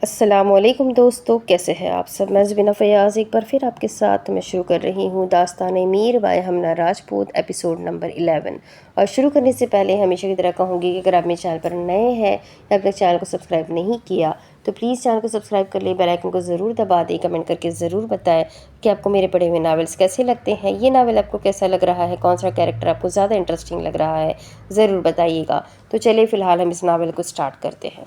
السلام علیکم دوستو، کیسے ہیں آپ سب؟ میں زبینہ فیاض ایک بار پھر آپ کے ساتھ میں شروع کر رہی ہوں داستان میر bye Humna Rajput episode number 11۔ اور شروع کرنے سے پہلے ہمیشہ کی طرح کہوں گی کہ اگر آپ میرے چینل پر نئے ہیں یا اگر چینل کو سبسکرائب نہیں کیا تو پلیز چینل کو سبسکرائب کر لیں، بیل آئیکن کو ضرور دبا دیں، کمنٹ کر کے ضرور بتائیں کہ آپ کو میرے پڑھے ہوئے ناولس کیسے لگتے ہیں، یہ ناول آپ کو کیسا لگ رہا ہے، کون سا کیریکٹر آپ کو زیادہ انٹرسٹنگ لگ رہا ہے، ضرور بتائیے گا۔ تو چلیے فی الحال ہم اس ناول کو سٹارٹ کرتے ہیں۔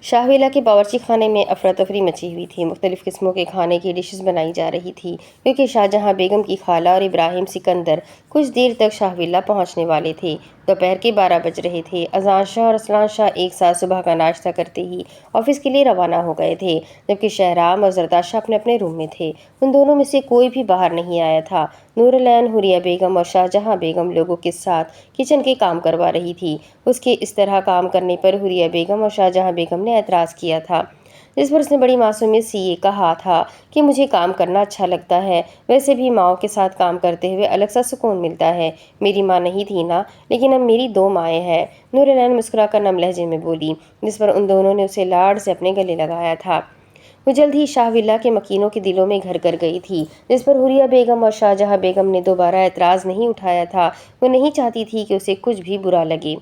شاہ ویلا کے باورچی خانے میں افراتفری مچی ہوئی تھی۔ مختلف قسموں کے کھانے کی ڈشز بنائی جا رہی تھی کیونکہ شاہجہاں بیگم کی خالہ اور ابراہیم سکندر کچھ دیر تک شاہ ویلا پہنچنے والے تھے۔ دوپہر کے 12 بج رہے تھے۔ اذان شاہ اور اسلان شاہ ایک ساتھ صبح کا ناشتہ کرتے ہی آفس کے لیے روانہ ہو گئے تھے، جبکہ شہرام اور زرداد شاہ اپنے اپنے روم میں تھے۔ ان دونوں میں سے کوئی بھی باہر نہیں آیا تھا۔ نور العین حوریہ بیگم اور شاہجہاں بیگم لوگوں کے ساتھ کچن کے کام کروا رہی تھی۔ اس کے اس طرح کام کرنے پر حوریہ بیگم اور شاہجہاں بیگم نے اعتراض کیا تھا، جس پر اس نے بڑی معصومیت سے یہ کہا تھا کہ مجھے کام کرنا اچھا لگتا ہے، ویسے بھی ماؤں کے ساتھ کام کرتے ہوئے الگ سا سکون ملتا ہے۔ میری ماں نہیں تھی نا، لیکن اب میری 2 مائیں ہیں، نور العین مسکرا کر نم لہجے میں بولی، جس پر ان دونوں نے اسے لاڈ سے اپنے گلے لگایا تھا۔ وہ جلد ہی شاہ ویلا کے مکینوں کے دلوں میں گھر کر گئی تھی، جس پر حوریہ بیگم اور شاہجہاں بیگم نے دوبارہ اعتراض نہیں اٹھایا تھا۔ وہ نہیں چاہتی تھی کہ اسے کچھ بھی برا لگے۔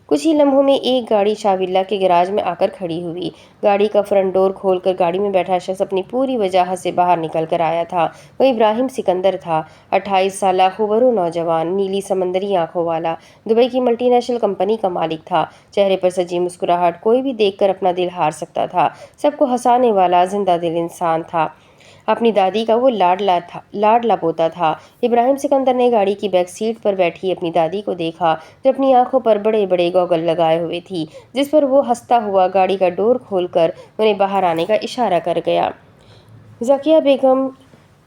کچھ ہی لمحوں میں ایک گاڑی شاہ ویلا کے گراج میں آ کر کھڑی ہوئی۔ گاڑی کا فرنٹ ڈور کھول کر گاڑی میں بیٹھا شخص اپنی پوری وجاہت سے باہر نکل کر آیا تھا۔ وہ ابراہیم سکندر تھا، 28 سالہ خوبرو نوجوان، نیلی سمندری آنکھوں والا، دبئی کی ملٹی نیشنل کمپنی کا مالک تھا۔ چہرے پر سجی مسکراہٹ کوئی بھی دیکھ کر اپنا دل ہار سکتا تھا۔ سب کو ہنسانے والا زندہ دل انسان تھا۔ اپنی دادی کا وہ لاڈلا پوتا تھا۔ ابراہیم سکندر نے گاڑی کی بیک سیٹ پر بیٹھی اپنی دادی کو دیکھا، جو اپنی آنکھوں پر بڑے بڑے گوگل لگائے ہوئے تھی، جس پر وہ ہنستا ہوا گاڑی کا ڈور کھول کر انہیں باہر آنے کا اشارہ کر گیا۔ ذکیہ بیگم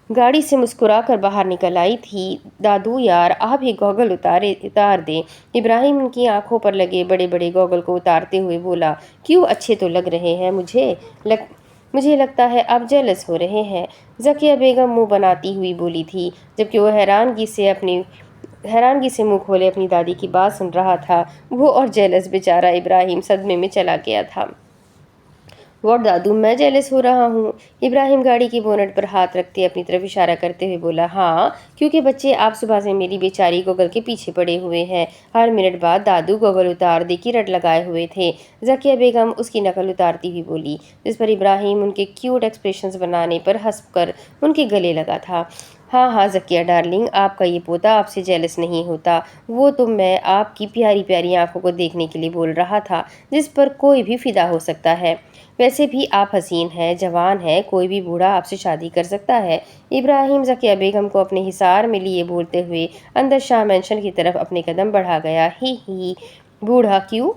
گاڑی سے مسکرا کر باہر نکل آئی تھی۔ دادو یار، آپ ہی گوگل اتار دیں۔ ابراہیم ان کی آنکھوں پر لگے بڑے بڑے گوگل کو اتارتے ہوئے بولا، کیوں، اچھے تو لگ رہے ہیں، مجھے لگتا ہے آپ جیلس ہو رہے ہیں۔ ذکیہ بیگم منہ بناتی ہوئی بولی تھی، جبکہ وہ حیرانگی سے منہ کھولے اپنی دادی کی بات سن رہا تھا۔ وہ اور جیلس، بیچارہ ابراہیم صدمے میں چلا گیا تھا۔ واٹ دادو، میں جیلس ہو رہا ہوں؟ ابراہیم گاڑی کی بونٹ پر ہاتھ رکھتے اپنی طرف اشارہ کرتے ہوئے بولا، ہاں، کیونکہ بچے آپ صبح سے میری بیچاری گوگل کے پیچھے پڑے ہوئے ہیں۔ ہر منٹ بعد دادو گوگل اتار دے کی رٹ لگائے ہوئے تھے۔ ذکیہ بیگم اس کی نقل اتارتی ہوئی بولی، جس پر ابراہیم ان کے کیوٹ ایکسپریشنز بنانے پر ہنس کر ان کے گلے لگا تھا۔ ہاں ہاں ذکیہ ڈارلنگ، آپ کا یہ پوتا آپ سے جیلس نہیں ہوتا، وہ تو میں آپ کی پیاری پیاری آنکھوں کو دیکھنے کے لیے بول رہا تھا، جس پر کوئی بھی فدا ہو سکتا ہے۔ ویسے بھی آپ حسین ہیں، جوان ہیں، کوئی بھی بوڑھا آپ سے شادی کر سکتا ہے۔ ابراہیم ذکیہ بیگم کو اپنے حصار میں لیے بولتے ہوئے اندر شاہ مینشن کی طرف اپنے قدم بڑھا گیا۔ ہی بوڑھا کیوں؟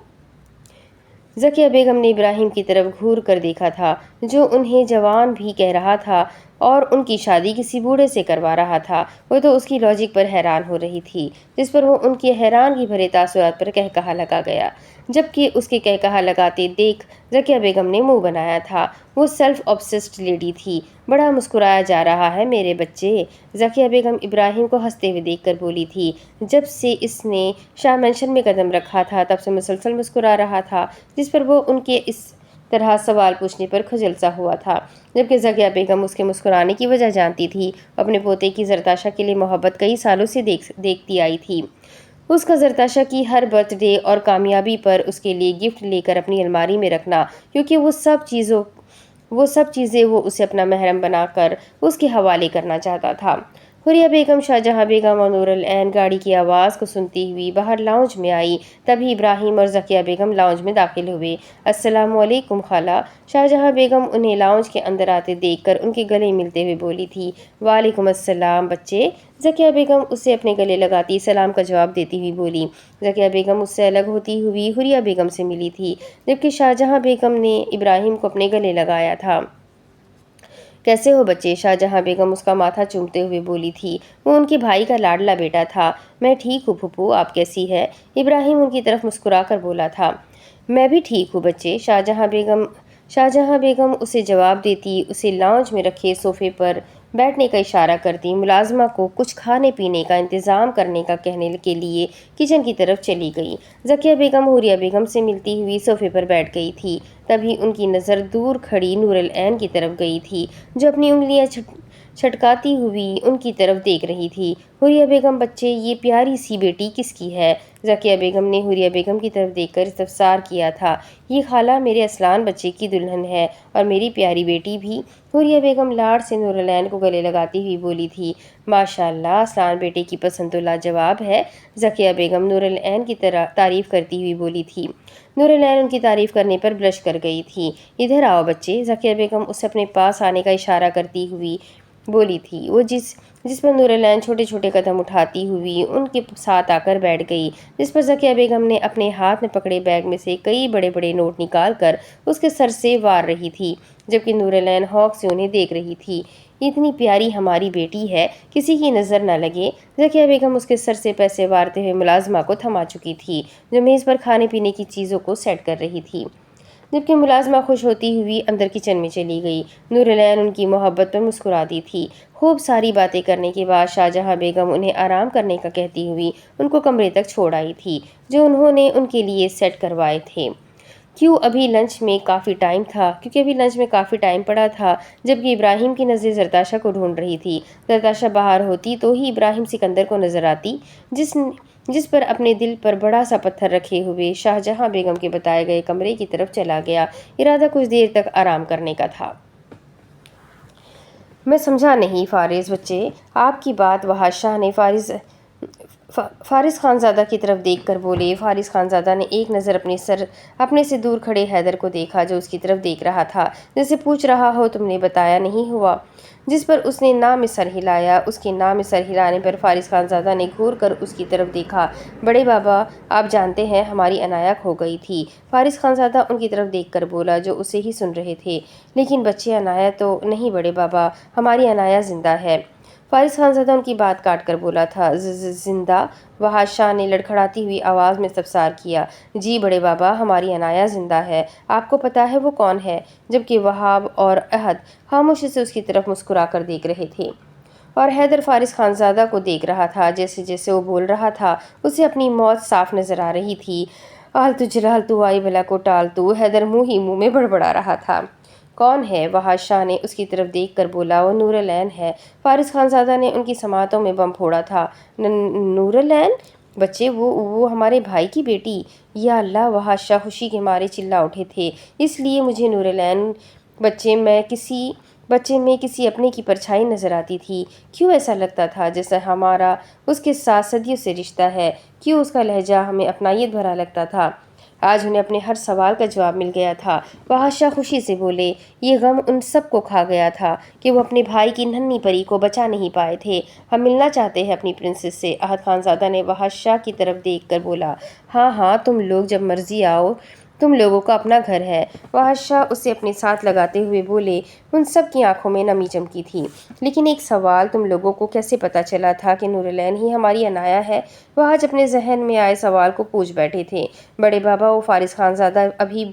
ذکیہ بیگم نے ابراہیم کی طرف گھور کر دیکھا تھا، جو انہیں جوان بھی کہہ رہا تھا اور ان کی شادی کسی بوڑھے سے کروا رہا تھا۔ وہ تو اس کی لاجک پر حیران ہو رہی تھی، جس پر وہ ان کے حیرانگی بھرے تاثرات پر کہا لگا گیا، جبکہ اس کے کہا لگاتے دیکھ ذکیہ بیگم نے منہ بنایا تھا۔ وہ سیلف آبسیسڈ لیڈی تھی۔ بڑا مسکرایا جا رہا ہے میرے بچے، ذکیہ بیگم ابراہیم کو ہنستے ہوئے دیکھ کر بولی تھی۔ جب سے اس نے شاہ مینشن میں قدم رکھا تھا تب سے مسلسل مسکرا رہا تھا، جس پر وہ ان کے اس طرح سوال پوچھنے پر خجل سا ہوا تھا، جبکہ ذکیہ بیگم اس کے مسکرانے کی وجہ جانتی تھی۔ اپنے پوتے کی زرتاشا کے لیے محبت کئی سالوں سے دیکھتی آئی تھی۔ اس کا زرتاشا کی ہر برتھ ڈے اور کامیابی پر اس کے لیے گفٹ لے کر اپنی الماری میں رکھنا، کیونکہ وہ سب چیزیں وہ اسے اپنا محرم بنا کر اس کے حوالے کرنا چاہتا تھا۔ حوریہ بیگم، شاہجہاں بیگم اور نور العین گاڑی کی آواز کو سنتی ہوئی باہر لاؤنج میں آئی۔ تبھی ابراہیم اور ذکیہ بیگم لاؤنج میں داخل ہوئے۔ السلام علیکم خالہ، شاہجہاں بیگم انہیں لاؤنج کے اندر آتے دیکھ کر ان کے گلے ملتے ہوئے بولی تھی۔ وعلیکم السلام بچے، ذکیہ بیگم اسے اپنے گلے لگاتی سلام کا جواب دیتی ہوئی بولی۔ ذکیہ بیگم اس سے الگ ہوتی ہوئی حوریہ بیگم سے ملی تھی، جبکہ شاہجہاں بیگم نے ابراہیم کو اپنے گلے لگایا تھا۔ کیسے ہو بچے؟ شاہجہاں بیگم اس کا ماتھا چومتے ہوئے بولی تھی۔ وہ ان کے بھائی کا لاڈلا بیٹا تھا۔ میں ٹھیک ہوں پھپھو، آپ کیسی ہے؟ ابراہیم ان کی طرف مسکرا کر بولا تھا۔ میں بھی ٹھیک ہوں بچے، شاہجہاں بیگم اسے جواب دیتی اسے لاؤنج میں رکھے صوفے پر بیٹھنے کا اشارہ کرتی ملازمہ کو کچھ کھانے پینے کا انتظام کرنے کا کہنے کے لیے کچن کی طرف چلی گئی۔ ذکیہ بیگم حوریہ بیگم سے ملتی ہوئی صوفے پر بیٹھ گئی تھی۔ تبھی ان کی نظر دور کھڑی نور العین کی طرف گئی تھی، جو اپنی انگلیاں چھٹکاتی ہوئی ان کی طرف دیکھ رہی تھی۔ حوریہ بیگم بچے، یہ پیاری سی بیٹی کس کی ہے؟ ذکیہ بیگم نے حوریہ بیگم کی طرف دیکھ کر استفسار کیا تھا۔ یہ خالہ میرے اصلان بچے کی دلہن ہے اور میری پیاری بیٹی بھی۔ حوریہ بیگم لاڑ سے نور العین کو گلے لگاتی ہوئی بولی تھی۔ ماشاء اللہ، اصلان بیٹے کی پسند تو لاجواب ہے۔ ذکیہ بیگم نور العین کی تعریف کرتی ہوئی بولی تھی۔ نور العین ان کی تعریف کرنے پر بلش کر گئی تھی۔ ادھر آؤ بچے، ذکیہ بیگم اسے اپنے پاس آنے کا اشارہ کرتی ہوئی بولی تھی۔ وہ جس پر نور العین چھوٹے چھوٹے قدم اٹھاتی ہوئی ان کے ساتھ آ کر بیٹھ گئی، جس پر ذکیہ بیگم نے اپنے ہاتھ میں پکڑے بیگ میں سے کئی بڑے بڑے نوٹ نکال کر اس کے سر سے وار رہی تھی، جبکہ نور العین ہوق سے انہیں دیکھ رہی تھی۔ اتنی پیاری ہماری بیٹی ہے، کسی کی نظر نہ لگے۔ ذکیہ بیگم اس کے سر سے پیسے وارتے ہوئے ملازمہ کو تھما چکی تھی، جو میز پر کھانے پینے کی چیزوں کو سیٹ کر رہی تھی، جبکہ ملازمہ خوش ہوتی ہوئی اندر کچن میں چلی گئی۔ نور العین ان کی محبت پر مسکراتی تھی۔ خوب ساری باتیں کرنے کے بعد شاہجہاں بیگم انہیں آرام کرنے کا کہتی ہوئی ان کو کمرے تک چھوڑ آئی تھی، جو انہوں نے ان کے لیے سیٹ کروائے تھے۔ کیونکہ ابھی لنچ میں کافی ٹائم پڑا تھا، جبکہ ابراہیم کی نظریں زرتاشا کو ڈھونڈ رہی تھی۔ زرتاشا باہر ہوتی تو ہی ابراہیم سکندر کو نظر آتی، جس پر اپنے دل پر بڑا سا پتھر رکھے ہوئے شاہجہاں بیگم کے بتائے گئے کمرے کی طرف چلا گیا۔ ارادہ کچھ دیر تک آرام کرنے کا تھا۔ میں سمجھا نہیں فارس بچے، آپ کی بات۔ وحش شاہ نے فارس خانزادہ کی طرف دیکھ کر بولے۔ فارس خانزادہ نے ایک نظر اپنے سے دور کھڑے حیدر کو دیکھا، جو اس کی طرف دیکھ رہا تھا جیسے پوچھ رہا ہو تم نے بتایا نہیں ہوا، جس پر اس نے نام سر ہلایا۔ اس کے نام سر ہلانے پر فارس خانزادہ نے گھور کر اس کی طرف دیکھا۔ بڑے بابا، آپ جانتے ہیں ہماری عنایہ کھو گئی تھی۔ فارس خانزادہ ان کی طرف دیکھ کر بولا، جو اسے ہی سن رہے تھے۔ لیکن بچے، عنایہ تو نہیں بڑے بابا، ہماری عنایہ زندہ ہے۔ فارس خانزادہ ان کی بات کاٹ کر بولا تھا۔ زندہ؟ وحش شاہ نے لڑکھڑاتی ہوئی آواز میں استفسار کیا۔ جی بڑے بابا، ہماری عنایہ زندہ ہے۔ آپ کو پتہ ہے وہ کون ہے؟ جبکہ وہاب اور احد خاموشی سے اس کی طرف مسکرا کر دیکھ رہے تھے، اور حیدر فارس خانزادہ کو دیکھ رہا تھا۔ جیسے جیسے وہ بول رہا تھا، اسے اپنی موت صاف نظر آ رہی تھی۔ آلتو جلالتو آئی بلا کو ٹالتو، حیدر منہ ہی منہ میں بڑبڑا رہا تھا۔ کون ہے؟ وحش شاہ نے اس کی طرف دیکھ کر بولا۔ وہ نور العین ہے۔ فارس خانزادہ نے ان کی سماعتوں میں بم پھوڑا تھا۔ نور العین؟ بچے، وہ ہمارے بھائی کی بیٹی؟ یا اللہ! وحش شاہ خوشی کے مارے چلا اٹھے تھے۔ اس لیے مجھے نور العین بچے میں کسی اپنے کی پرچھائی نظر آتی تھی۔ کیوں ایسا لگتا تھا جیسے ہمارا اس کے ساتھ صدیوں سے رشتہ ہے؟ کیوں اس کا لہجہ ہمیں اپنائیت بھرا لگتا تھا؟ آج انہیں اپنے ہر سوال کا جواب مل گیا تھا۔ وحش شاہ خوشی سے بولے۔ یہ غم ان سب کو کھا گیا تھا کہ وہ اپنے بھائی کی ننھی پری کو بچا نہیں پائے تھے۔ ہم ملنا چاہتے ہیں اپنی پرنسس سے۔ احد خانزادہ نے وحش شاہ کی طرف دیکھ کر بولا۔ ہاں ہاں، تم لوگ جب مرضی آؤ، تم لوگوں کا اپنا گھر ہے۔ وحش شاہ اسے اپنے ساتھ لگاتے ہوئے بولے۔ ان سب کی آنکھوں میں نمی چمکی تھی۔ لیکن ایک سوال، تم لوگوں کو کیسے پتہ چلا تھا کہ نور العین ہی ہماری عنایہ ہے؟ وہ آج اپنے ذہن میں آئے سوال کو پوچھ بیٹھے تھے۔ بڑے بابا، وہ فارس خانزادہ ابھی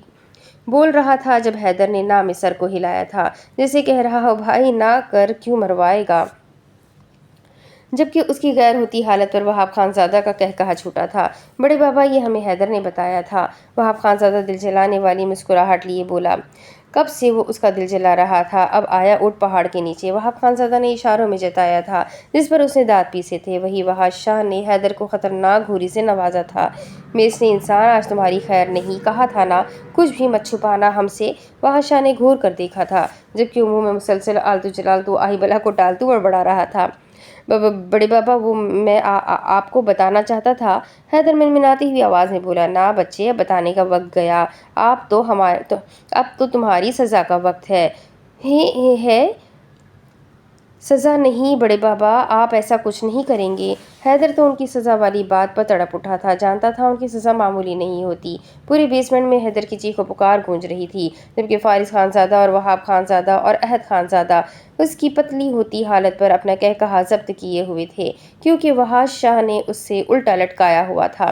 بول رہا تھا جب حیدر نے نام سر کو ہلایا تھا، جیسے کہہ رہا ہو بھائی نہ کر کیوں مروائے گا، جبکہ اس کی غیر ہوتی حالت پر وہاب خانزادہ کا قہقہا چھوٹا تھا۔ بڑے بابا، یہ ہمیں حیدر نے بتایا تھا۔ وہاب خانزادہ دل جلانے والی مسکراہٹ لیے بولا۔ کب سے وہ اس کا دل جلا رہا تھا، اب آیا اونٹ پہاڑ کے نیچے۔ وہاب خانزادہ نے اشاروں میں جتایا تھا جس پر اس نے دانت پیسے تھے۔ وہی وحش شاہ نے حیدر کو خطرناک گھوری سے نوازا تھا۔ میسنے انسان، آج تمہاری خیر نہیں، کہا تھا نا کچھ بھی مت چھپانا ہم سے۔ وحش شاہ نے گھور کر دیکھا تھا، جبکہ وہ منہ میں مسلسل آلتو جلالتو آہی بلا کو ٹالتو بڑبڑا رہا تھا۔ بڑے بابا، وہ میں آپ کو بتانا چاہتا تھا، حیدر منمناتی ہوئی آواز میں بولا۔ نا بچے، اب بتانے کا وقت گیا، اب تو تمہاری سزا کا وقت ہے۔ سزا نہیں بڑے بابا، آپ ایسا کچھ نہیں کریں گے۔ حیدر تو ان کی سزا والی بات پر تڑپ اٹھا تھا، جانتا تھا ان کی سزا معمولی نہیں ہوتی۔ پورے بیسمنٹ میں حیدر کی چیخ و پکار گونج رہی تھی، جبکہ فارس خانزادہ اور وہاب خانزادہ اور احد خانزادہ اس کی پتلی ہوتی حالت پر اپنا قہقہا ضبط کیے ہوئے تھے، کیونکہ وحش شاہ نے اس سے الٹا لٹکایا ہوا تھا۔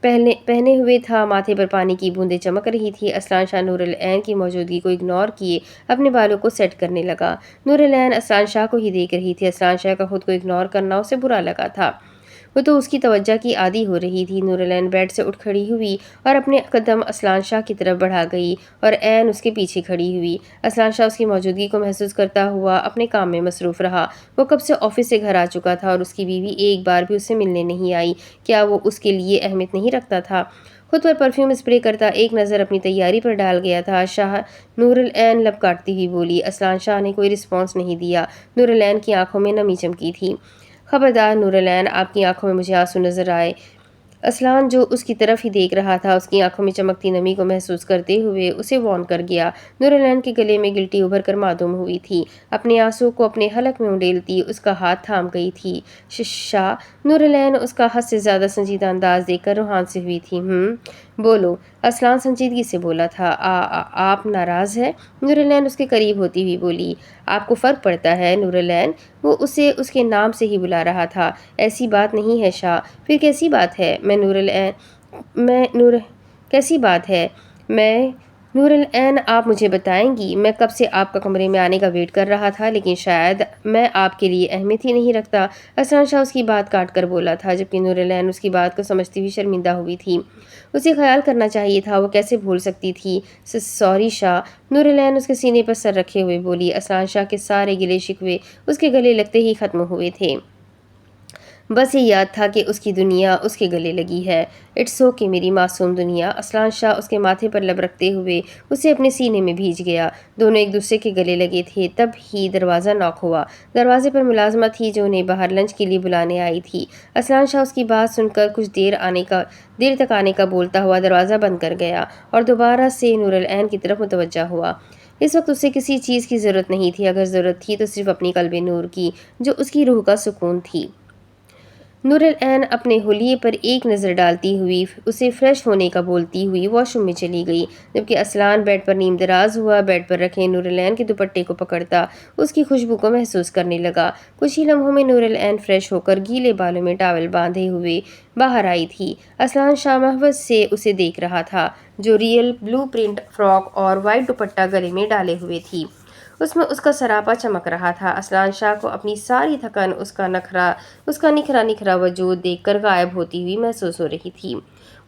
پہنے ہوئے تھا، ماتھے پر پانی کی بوندیں چمک رہی تھی۔ اصلان شاہ نور العین کی موجودگی کو اگنور کیے اپنے بالوں کو سیٹ کرنے لگا۔ نور العین اصلان شاہ کو ہی دیکھ رہی تھی۔ اصلان شاہ کا خود کو اگنور کرنا اسے برا لگا تھا، وہ تو اس کی توجہ کی عادی ہو رہی تھی۔ نور العین بیڈ سے اٹھ کھڑی ہوئی اور اپنے قدم اصلان شاہ کی طرف بڑھا گئی اور عین اس کے پیچھے کھڑی ہوئی۔ اصلان شاہ اس کی موجودگی کو محسوس کرتا ہوا اپنے کام میں مصروف رہا۔ وہ کب سے آفس سے گھر آ چکا تھا اور اس کی بیوی ایک بار بھی اس سے ملنے نہیں آئی۔ کیا وہ اس کے لیے اہمیت نہیں رکھتا تھا؟ خود پر پرفیوم اسپرے کرتا ایک نظر اپنی تیاری پر ڈال گیا تھا۔ شاہ نور العین لب کاٹتی ہوئی بولی۔ اصلان شاہ نے کوئی رسپانس نہیں دیا۔ نور العین کی آنکھوں میں نمی چمکی تھی۔ خبردار نور العین، آپ کی آنکھوں میں مجھے آنسو نظر آئے۔ اصلان جو اس کی طرف ہی دیکھ رہا تھا، اس کی آنکھوں میں چمکتی نمی کو محسوس کرتے ہوئے اسے وارن کر گیا۔ نور العین کے گلے میں گلٹی ابھر کر معدوم ہوئی تھی، اپنے آنسو کو اپنے حلق میں انڈیلتی اس کا ہاتھ تھام گئی تھی۔ شاہ نور العین اس کا حد سے زیادہ سنجیدہ انداز دیکھ کر روحان سے ہوئی تھی۔ بولو، اصلان سنجیدگی سے بولا تھا۔ آپ ناراض ہے؟ نور العین اس کے قریب ہوتی ہوئی بولی۔ آپ کو فرق پڑتا ہے نور العین؟ وہ اسے اس کے نام سے ہی بلا رہا تھا۔ ایسی بات نہیں ہے شاہ۔ پھر کیسی بات ہے؟ نور العین آپ مجھے بتائیں گی؟ میں کب سے آپ کا کمرے میں آنے کا ویٹ کر رہا تھا، لیکن شاید میں آپ کے لیے اہمیت ہی نہیں رکھتا۔ اصلان شاہ اس کی بات کاٹ کر بولا تھا، جبکہ نور العین اس کی بات کو سمجھتی ہوئی شرمندہ ہوئی تھی۔ اسے خیال کرنا چاہیے تھا، وہ کیسے بھول سکتی تھی۔ سوری شاہ، نور العین اس کے سینے پر سر رکھے ہوئے بولی۔ اصلان شاہ کے سارے گلے شکوے اس کے گلے لگتے ہی ختم ہوئے تھے، بس یہ یاد تھا کہ اس کی دنیا اس کے گلے لگی ہے۔ اٹس اوکے میری معصوم دنیا۔ اصلان شاہ اس کے ماتھے پر لب رکھتے ہوئے اسے اپنے سینے میں بھیج گیا۔ دونوں ایک دوسرے کے گلے لگے تھے۔ تب ہی دروازہ ناک ہوا۔ دروازے پر ملازمہ تھی جو انہیں باہر لنچ کے لیے بلانے آئی تھی۔ اصلان شاہ اس کی بات سن کر کچھ دیر تک آنے کا بولتا ہوا دروازہ بند کر گیا اور دوبارہ سے نور العین کی طرف متوجہ ہوا۔ اس وقت اسے کسی چیز کی ضرورت نہیں تھی، اگر ضرورت تھی تو صرف اپنی قلب نور کی، جو اس کی روح کا سکون تھی۔ نور العین اپنے حلیے پر ایک نظر ڈالتی ہوئی اسے فریش ہونے کا بولتی ہوئی واش روم میں چلی گئی، جبکہ اصلان بیڈ پر نیم دراز ہوا بیڈ پر رکھے نور العین کے دوپٹے کو پکڑتا اس کی خوشبو کو محسوس کرنے لگا۔ کچھ ہی لمحوں میں نور العین فریش ہو کر گیلے بالوں میں ٹاول باندھے ہوئے باہر آئی تھی۔ اصلان شاہ محبت سے اسے دیکھ رہا تھا، جو ریل بلو پرنٹ فراک اور وائٹ دوپٹہ گلے میں ڈالے ہوئے تھی، اس میں اس کا سراپا چمک رہا تھا۔ اصلان شاہ کو اپنی ساری تھکن اس کا نکھرا وجود دیکھ کر غائب ہوتی ہوئی محسوس ہو رہی تھی۔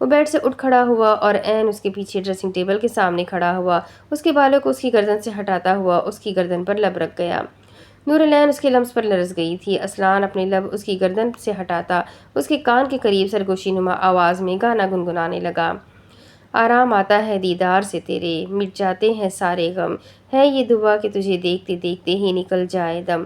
وہ بیڈ سے اٹھ کھڑا ہوا اور عین اس کے پیچھے ڈریسنگ ٹیبل کے سامنے کھڑا ہوا، اس کے بالوں کو اس کی گردن سے ہٹاتا ہوا اس کی گردن پر لب رکھ گیا۔ نور العین اس کے لمس پر لرز گئی تھی۔ اصلان اپنے لب اس کی گردن سے ہٹاتا اس کے کان کے قریب سرگوشی نما آواز میں گانا گنگنانے لگا۔ آرام آتا ہے دیدار سے تیرے، مٹ جاتے ہیں سارے غم، ہے یہ دعا کہ تجھے دیکھتے دیکھتے ہی نکل جائے دم،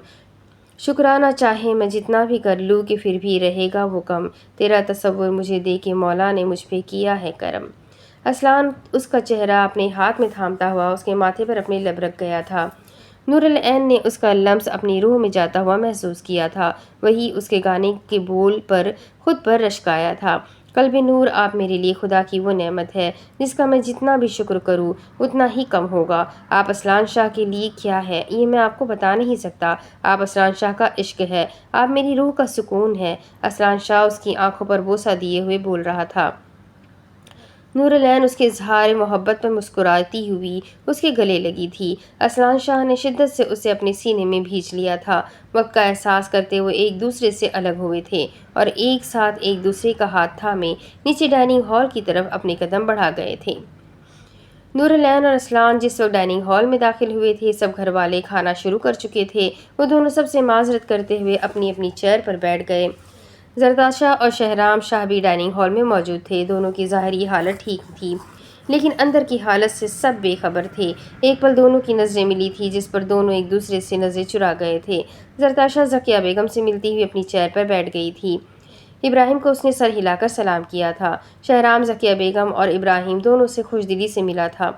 شکرانہ چاہے میں جتنا بھی کر لوں کہ پھر بھی رہے گا وہ کم، تیرا تصور مجھے دے کے مولا نے مجھ پہ کیا ہے کرم۔ اصلان اس کا چہرہ اپنے ہاتھ میں تھامتا ہوا اس کے ماتھے پر اپنے لب رکھ گیا تھا۔ نور العین نے اس کا لمس اپنی روح میں جاتا ہوا محسوس کیا تھا، وہی اس کے گانے کے بول پر خود پر رشکایا تھا۔ قلب نور، آپ میرے لیے خدا کی وہ نعمت ہے جس کا میں جتنا بھی شکر کروں اتنا ہی کم ہوگا۔ آپ اصلان شاہ کے لیے کیا ہے یہ میں آپ کو بتا نہیں سکتا۔ آپ اصلان شاہ کا عشق ہے، آپ میری روح کا سکون ہے۔ اصلان شاہ اس کی آنکھوں پر بوسہ دیے ہوئے بول رہا تھا۔ نور العین اس کے اظہار محبت پر مسکراتی ہوئی اس کے گلے لگی تھی۔ اصلان شاہ نے شدت سے اسے اپنے سینے میں بھینچ لیا تھا۔ وقت کا احساس کرتے ہوئے ایک دوسرے سے الگ ہوئے تھے اور ایک ساتھ ایک دوسرے کا ہاتھ تھامے نیچے ڈائننگ ہال کی طرف اپنے قدم بڑھا گئے تھے۔ نور العین اور اصلان جس وقت ڈائننگ ہال میں داخل ہوئے تھے، سب گھر والے کھانا شروع کر چکے تھے۔ وہ دونوں سب سے معذرت کرتے ہوئے اپنی اپنی چیئر پر بیٹھ گئے۔ زرتاشا اور شہرام شاہ بھی ڈائننگ ہال میں موجود تھے۔ دونوں کی ظاہری حالت ٹھیک تھی، لیکن اندر کی حالت سے سب بے خبر تھے۔ ایک پل دونوں کی نظریں ملی تھی جس پر دونوں ایک دوسرے سے نظریں چرا گئے تھے۔ زرتاشا ذکیہ بیگم سے ملتی ہوئی اپنی چیئر پر بیٹھ گئی تھی۔ ابراہیم کو اس نے سر ہلا کر سلام کیا تھا۔ شہرام ذکیہ بیگم اور ابراہیم دونوں سے خوش دلی سے ملا تھا۔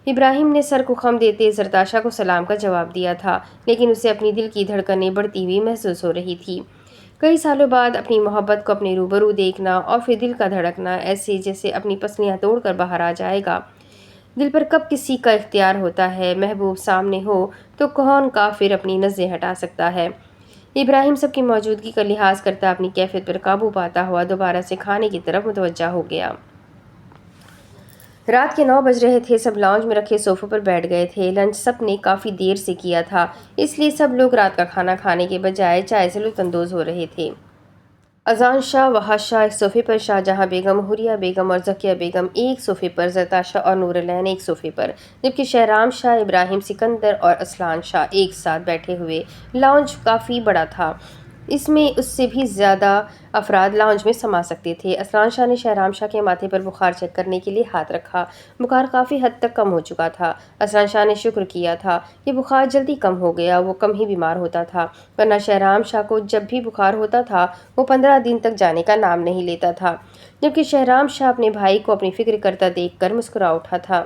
ابراہیم نے سر کو خم دیتے زرتاشا کو سلام کا جواب دیا تھا، لیکن اسے اپنی دل کی دھڑکنیں بڑھتی ہوئی محسوس ہو رہی تھی۔ کئی سالوں بعد اپنی محبت کو اپنے روبرو دیکھنا اور پھر دل کا دھڑکنا ایسے جیسے اپنی پسلیاں توڑ کر باہر آ جائے گا۔ دل پر کب کسی کا اختیار ہوتا ہے، محبوب سامنے ہو تو کون کافر اپنی نظریں ہٹا سکتا ہے۔ ابراہیم سب کی موجودگی کا لحاظ کرتا اپنی کیفیت پر قابو پاتا ہوا دوبارہ سے کھانے کی طرف متوجہ ہو گیا۔ رات کے 9 بج رہے تھے، سب لاؤنج میں رکھے صوفوں پر بیٹھ گئے تھے۔ لنچ سب نے کافی دیر سے کیا تھا، اس لیے سب لوگ رات کا کھانا کھانے کے بجائے چائے سے لطف اندوز ہو رہے تھے۔ اذان شاہ، وحش شاہ ایک صوفے پر، شاہ جہاں بیگم، حوریہ بیگم اور ذکیہ بیگم ایک صوفے پر، زرتاشہ اور نور العین ایک صوفے پر، جبکہ شہرام شاہ، ابراہیم سکندر اور اسلان شاہ ایک ساتھ بیٹھے ہوئے۔ لاؤنج کافی بڑا تھا، اس میں اس سے بھی زیادہ افراد لاؤنج میں سما سکتے تھے۔ اسلان شاہ نے شہرام شاہ کے ماتھے پر بخار چیک کرنے کے لیے ہاتھ رکھا۔ بخار کافی حد تک کم ہو چکا تھا۔ اسلان شاہ نے شکر کیا تھا کہ بخار جلدی کم ہو گیا، وہ کم ہی بیمار ہوتا تھا، ورنہ شہرام شاہ کو جب بھی بخار ہوتا تھا وہ 15 دن تک جانے کا نام نہیں لیتا تھا، جبکہ شہرام شاہ اپنے بھائی کو اپنی فکر کرتا دیکھ کر مسکرا اٹھا تھا۔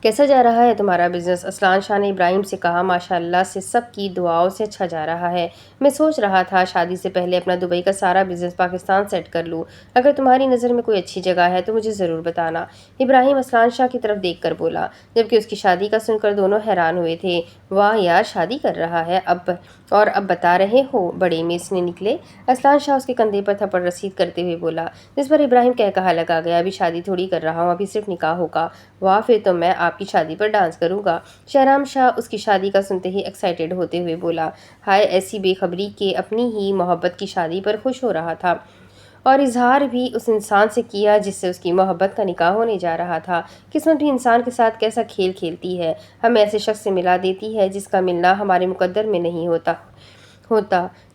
کیسا جا رہا ہے تمہارا بزنس؟ اسلان شاہ نے ابراہیم سے کہا۔ ماشاءاللہ سے سب کی دعاؤں سے اچھا جا رہا ہے۔ میں سوچ رہا تھا شادی سے پہلے اپنا دبئی کا سارا بزنس پاکستان سیٹ کر لوں۔ اگر تمہاری نظر میں کوئی اچھی جگہ ہے تو مجھے ضرور بتانا۔ ابراہیم اسلان شاہ کی طرف دیکھ کر بولا، جبکہ اس کی شادی کا سن کر دونوں حیران ہوئے تھے۔ واہ یار، شادی کر رہا ہے اب بتا رہے ہو؟ بڑے میس نے نکلے۔ اسلان شاہ اس کے کندھے پر تھپڑ رسید کرتے ہوئے بولا، جس پر ابراہیم کہا لگا گیا، ابھی شادی تھوڑی کر رہا ہوں، ابھی صرف نکاح ہوگا۔ واہ، پھر تو میں آپ کی شادی پر ڈانس کروں گا۔ شہرام شاہ اس کی شادی کا سنتے ہی ایکسائٹیڈ ہوتے ہوئے بولا۔ ہائے، ایسی بے خبری کہ اپنی ہی محبت کی شادی پر خوش ہو رہا تھا، اور اظہار بھی اس انسان سے کیا جس سے اس کی محبت کا نکاح ہونے جا رہا تھا۔ قسمت بھی انسان کے ساتھ کیسا کھیل کھیلتی ہے، ہمیں ایسے شخص سے ملا دیتی ہے جس کا ملنا ہمارے مقدر میں نہیں ہوتا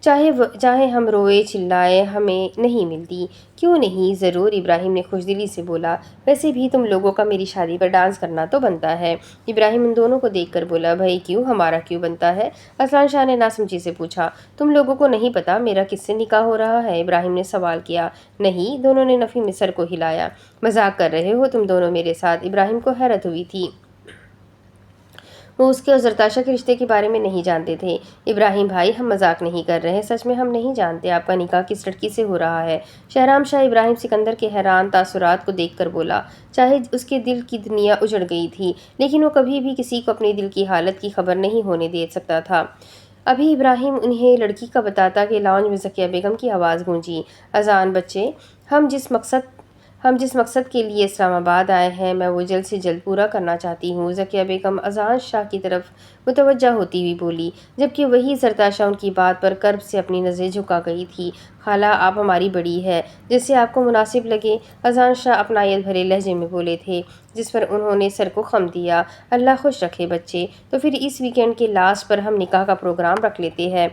چاہے ہم روئے چلائے ہمیں نہیں ملتی۔ کیوں نہیں، ضرور، ابراہیم نے خوش دلی سے بولا۔ ویسے بھی تم لوگوں کا میری شادی پر ڈانس کرنا تو بنتا ہے۔ ابراہیم ان دونوں کو دیکھ کر بولا، بھائی کیوں، ہمارا کیوں بنتا ہے؟ اسلان شاہ نے ناسمجھی سے پوچھا۔ تم لوگوں کو نہیں پتا میرا کس سے نکاح ہو رہا ہے؟ ابراہیم نے سوال کیا۔ نہیں، دونوں نے نفی میں سر کو ہلایا۔ مذاق کر رہے ہو تم دونوں میرے ساتھ؟ ابراہیم کو حیرت ہوئی تھی، وہ اس کے اور زرتاشہ کے رشتے کے بارے میں نہیں جانتے تھے۔ ابراہیم بھائی، ہم مذاق نہیں کر رہے، سچ میں ہم نہیں جانتے آپ کا نکاح کس لڑکی سے ہو رہا ہے۔ شہرام شاہ ابراہیم سکندر کے حیران تاثرات کو دیکھ کر بولا۔ چاہے اس کے دل کی دنیا اجڑ گئی تھی، لیکن وہ کبھی بھی کسی کو اپنے دل کی حالت کی خبر نہیں ہونے دے سکتا تھا۔ ابھی ابراہیم انہیں لڑکی کا بتاتا کہ لاؤنج میں ذکیہ بیگم کی آواز گونجی۔ اذان بچے، ہم جس مقصد کے لیے اسلام آباد آئے ہیں میں وہ جلد سے جلد پورا کرنا چاہتی ہوں۔ ذکیہ بیگم اذان شاہ کی طرف متوجہ ہوتی ہوئی بولی، جبکہ وہی زرتاشہ ان کی بات پر کرب سے اپنی نظریں جھکا گئی تھی۔ خالہ، آپ ہماری بڑی ہے، جیسے آپ کو مناسب لگے، اذان شاہ اپنائیت بھرے لہجے میں بولے تھے، جس پر انہوں نے سر کو خم دیا۔ اللہ خوش رکھے بچے، تو پھر اس ویکینڈ کے لاسٹ پر ہم نکاح کا پروگرام رکھ لیتے ہیں۔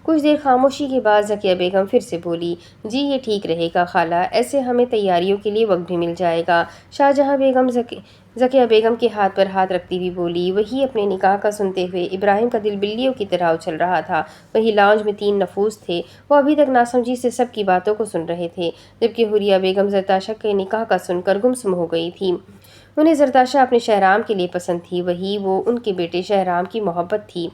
کچھ دیر خاموشی کے بعد ذکیہ بیگم پھر سے بولی، جی یہ ٹھیک رہے گا خالہ، ایسے ہمیں تیاریوں کے لیے وقت بھی مل جائے گا۔ شاہ جہاں بیگم ذکیہ بیگم کے ہاتھ پر ہاتھ رکھتی ہوئی بولی۔ وہی اپنے نکاح کا سنتے ہوئے ابراہیم کا دل بلیوں کی طرح اچھل رہا تھا۔ وہی لاؤنج میں 3 نفوس تھے، وہ ابھی تک ناسمجھی سے سب کی باتوں کو سن رہے تھے، جبکہ حوریہ بیگم زرتاشہ کے نکاح کا سن کر گمسم ہو گئی تھی۔ انہیں زرتاشہ اپنے شہرام کے لیے پسند تھی، وہی وہ ان کے بیٹے شہرام کی محبت تھی،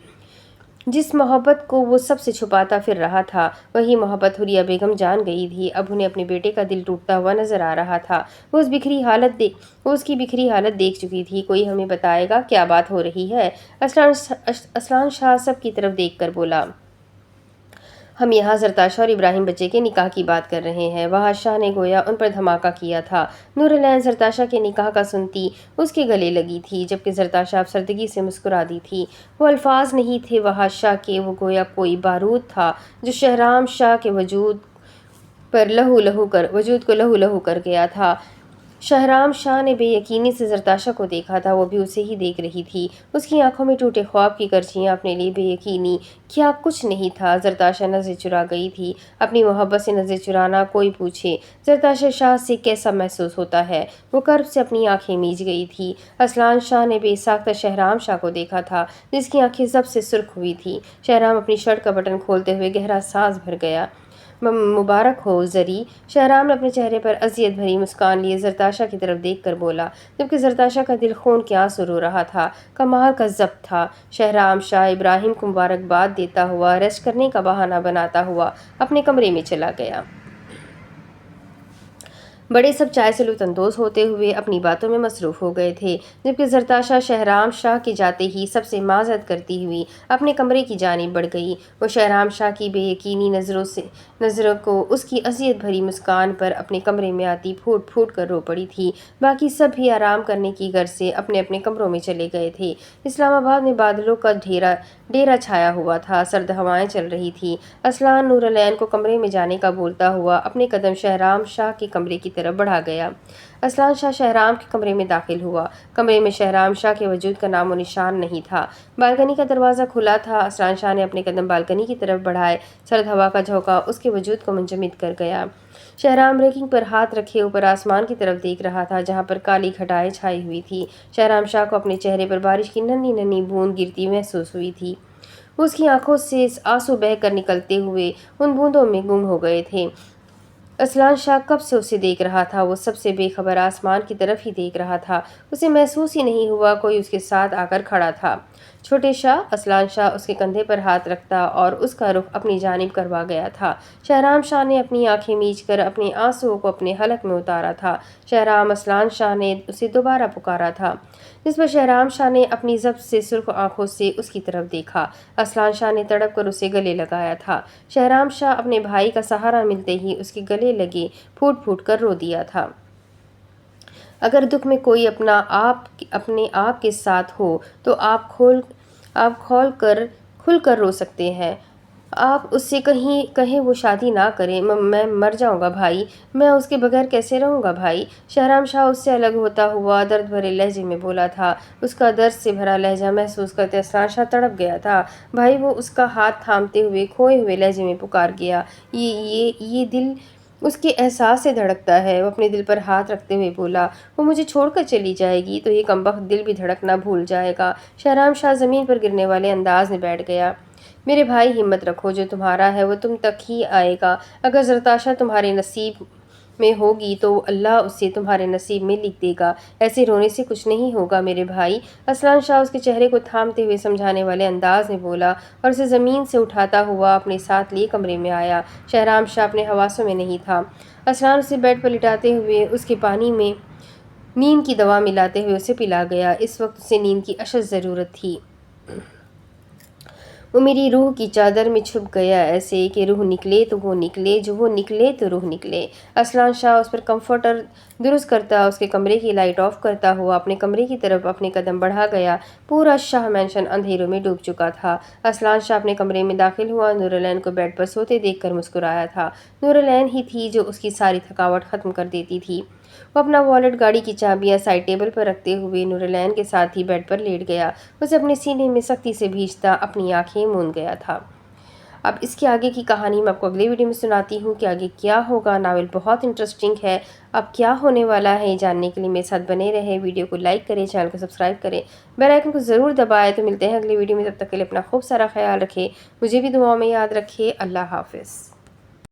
جس محبت کو وہ سب سے چھپاتا پھر رہا تھا۔ وہی محبت حوریہ بیگم جان گئی تھی، اب انہیں اپنے بیٹے کا دل ٹوٹتا ہوا نظر آ رہا تھا۔ وہ اس کی بکھری حالت دیکھ چکی تھی۔ کوئی ہمیں بتائے گا کیا بات ہو رہی ہے؟ اسلان شاہ سب کی طرف دیکھ کر بولا۔ ہم یہاں زرتاشہ اور ابراہیم بچے کے نکاح کی بات کر رہے ہیں۔ وحش شاہ نے گویا ان پر دھماکہ کیا تھا۔ نور العین زرتاشہ کے نکاح کا سنتی اس کے گلے لگی تھی، جبکہ زرتاشہ افسردگی سے مسکرا دی تھی۔ وہ الفاظ نہیں تھے وحش شاہ کے، وہ گویا کوئی بارود تھا جو شہرام شاہ کے وجود کو لہو لہو کر گیا تھا۔ شہرام شاہ نے بے یقینی سے زرتاشہ کو دیکھا تھا، وہ بھی اسے ہی دیکھ رہی تھی۔ اس کی آنکھوں میں ٹوٹے خواب کی کرچیاں، اپنے لیے بے یقینی، کیا کچھ نہیں تھا۔ زرتاشہ نظریں چرا گئی تھی۔ اپنی محبت سے نظریں چرانا، کوئی پوچھے زرتاشہ شاہ سے کیسا محسوس ہوتا ہے؟ وہ کرب سے اپنی آنکھیں میج گئی تھی۔ اسلان شاہ نے بے ساختہ شہرام شاہ کو دیکھا تھا، جس کی آنکھیں ضبط سے سرخ ہوئی تھی۔ شہرام اپنی شرٹ کا بٹن کھولتے ہوئے گہرا سانس بھر گیا۔ مبارک ہو زری، شہرام نے اپنے چہرے پر اذیت بھری مسکان لیے زرتاشہ کی طرف دیکھ کر بولا، جبکہ زرتاشہ کا دل خون کے آنسو رو رہا تھا۔ کمال کا ضبط تھا۔ شہرام شاہ ابراہیم کو مبارکباد دیتا ہوا، ریسٹ کرنے کا بہانہ بناتا ہوا اپنے کمرے میں چلا گیا۔ بڑے سب چائے سے لطف اندوز ہوتے ہوئے اپنی باتوں میں مصروف ہو گئے تھے، جبکہ زرتاشا شہرام شاہ کے جاتے ہی سب سے معذرت کرتی ہوئی اپنے کمرے کی جانب بڑھ گئی۔ وہ شہرام شاہ کی بے یقینی نظروں کو اس کی اذیت بھری مسکان پر اپنے کمرے میں آتی پھوٹ پھوٹ کر رو پڑی تھی۔ باقی سب بھی آرام کرنے کی غرض سے اپنے اپنے کمروں میں چلے گئے تھے۔ اسلام آباد میں بادلوں کا ڈیرا چھایا ہوا تھا، سرد ہوائیں چل رہی تھیں۔ اصلان نورالعین کو کمرے میں جانے کا بولتا ہوا اپنے قدم شہرام شاہ کے کمرے کی طرف بڑھا گیا۔ اصلان شاہ شہرام کے کمرے میں داخل ہوا۔ کمرے میں شہرام شاہ کے وجود کا نام و نشان نہیں تھا۔ بالکنی کا دروازہ کھلا تھا۔ اصلان شاہ نے اپنے قدم بالکنی کی طرف بڑھائے۔ سرد ہوا کا جھونکا اس کے وجود کو منجمد کر گیا۔ شہرام ریلنگ پر ہاتھ رکھے اوپر آسمان کی طرف دیکھ رہا تھا، جہاں پر کالی گھٹائیں چھائی ہوئی تھی۔ شہرام شاہ کو اپنے چہرے پر بارش کی ننھی ننھی بوند گرتی محسوس ہوئی تھی۔ اس کی آنکھوں سے آنسو بہہ کر نکلتے ہوئے ان بوندوں میں گم ہو گئے تھے۔ اصلان شاہ کب سے اسے دیکھ رہا تھا، وہ سب سے بے خبر آسمان کی طرف ہی دیکھ رہا تھا۔ اسے محسوس ہی نہیں ہوا کوئی اس کے ساتھ آ کر کھڑا تھا۔ چھوٹے شاہ، اصلان شاہ اس کے کندھے پر ہاتھ رکھتا اور اس کا رخ اپنی جانب کروا گیا تھا۔ شہرام شاہ نے اپنی آنکھیں میچ کر اپنے آنسوؤں کو اپنے حلق میں اتارا تھا۔ شہرام، اصلان شاہ نے اسے دوبارہ پکارا تھا، جس پر شہرام شاہ نے اپنی ضبط سے سرخ آنکھوں سے اس کی طرف دیکھا۔ اصلان شاہ نے تڑپ کر اسے گلے لگایا تھا۔ شہرام شاہ اپنے بھائی کا سہارا ملتے ہی اس کے گلے لگے پھوٹ پھوٹ کر رو دیا تھا۔ اگر دکھ میں کوئی اپنے آپ کے ساتھ ہو تو آپ کھل کر رو سکتے ہیں۔ آپ اس سے کہیں وہ شادی نہ کرے۔ میں مر جاؤں گا بھائی، میں اس کے بغیر کیسے رہوں گا بھائی؟ شہرام شاہ اس سے الگ ہوتا ہوا درد بھرے لہجے میں بولا تھا۔ اس کا درد سے بھرا لہجہ محسوس کرتے اصلان شاہ تڑپ گیا تھا۔ بھائی، وہ اس کا ہاتھ تھامتے ہوئے کھوئے ہوئے لہجے میں پکار گیا۔ یہ دل اس کے احساس سے دھڑکتا ہے۔ وہ اپنے دل پر ہاتھ رکھتے ہوئے بولا، وہ مجھے چھوڑ کر چلی جائے گی تو یہ کمبخت دل بھی دھڑکنا بھول جائے گا۔ شہرام شاہ زمین پر گرنے والے انداز میں بیٹھ گیا۔ میرے بھائی، ہمت رکھو، جو تمہارا ہے وہ تم تک ہی آئے گا۔ اگر زرتاشا تمہارے نصیب میں ہوگی تو اللہ اسے تمہارے نصیب میں لکھ دے گا۔ ایسے رونے سے کچھ نہیں ہوگا میرے بھائی۔ اصلان شاہ اس کے چہرے کو تھامتے ہوئے سمجھانے والے انداز میں بولا اور اسے زمین سے اٹھاتا ہوا اپنے ساتھ لیے کمرے میں آیا۔ شہرام شاہ اپنے حواسوں میں نہیں تھا۔ اصلان اسے بیڈ پر لٹاتے ہوئے اس کے پانی میں نیند کی دوا ملاتے ہوئے اسے پلا گیا۔ اس وقت اسے نیند کی اشد ضرورت تھی۔ وہ میری روح کی چادر میں چھپ گیا، ایسے کہ روح نکلے تو وہ نکلے، جو وہ نکلے تو روح نکلے۔ اصلان شاہ اس پر کمفرٹر درست کرتا، اس کے کمرے کی لائٹ آف کرتا ہوا اپنے کمرے کی طرف اپنے قدم بڑھا گیا۔ پورا شاہ مینشن اندھیروں میں ڈوب چکا تھا۔ اصلان شاہ اپنے کمرے میں داخل ہوا۔ نورالعین کو بیڈ پر سوتے دیکھ کر مسکرایا تھا۔ نورالعین ہی تھی جو اس کی ساری تھکاوٹ ختم کر دیتی تھی۔ وہ اپنا والیٹ، گاڑی کی چابیاں سائڈ ٹیبل پر رکھتے ہوئے نورالعین کے ساتھ ہی بیڈ پر لیٹ گیا۔ اسے اپنے سینے میں سختی سے بھینچتا اپنی آنکھیں موند گیا تھا۔ اب اس کے آگے کی کہانی میں آپ کو اگلے ویڈیو میں سناتی ہوں کہ آگے کیا ہوگا۔ ناول بہت انٹرسٹنگ ہے۔ اب کیا ہونے والا ہے یہ جاننے کے لیے میرے ساتھ بنے رہے۔ ویڈیو کو لائک کریں، چینل کو سبسکرائب کریں، بیل آئیکن کو ضرور دبائیں۔ تو ملتے ہیں اگلے ویڈیو میں، تب تک کے لیے اپنا خوب سارا خیال رکھیں، مجھے بھی دعاؤں میں یاد رکھیں۔ اللہ حافظ۔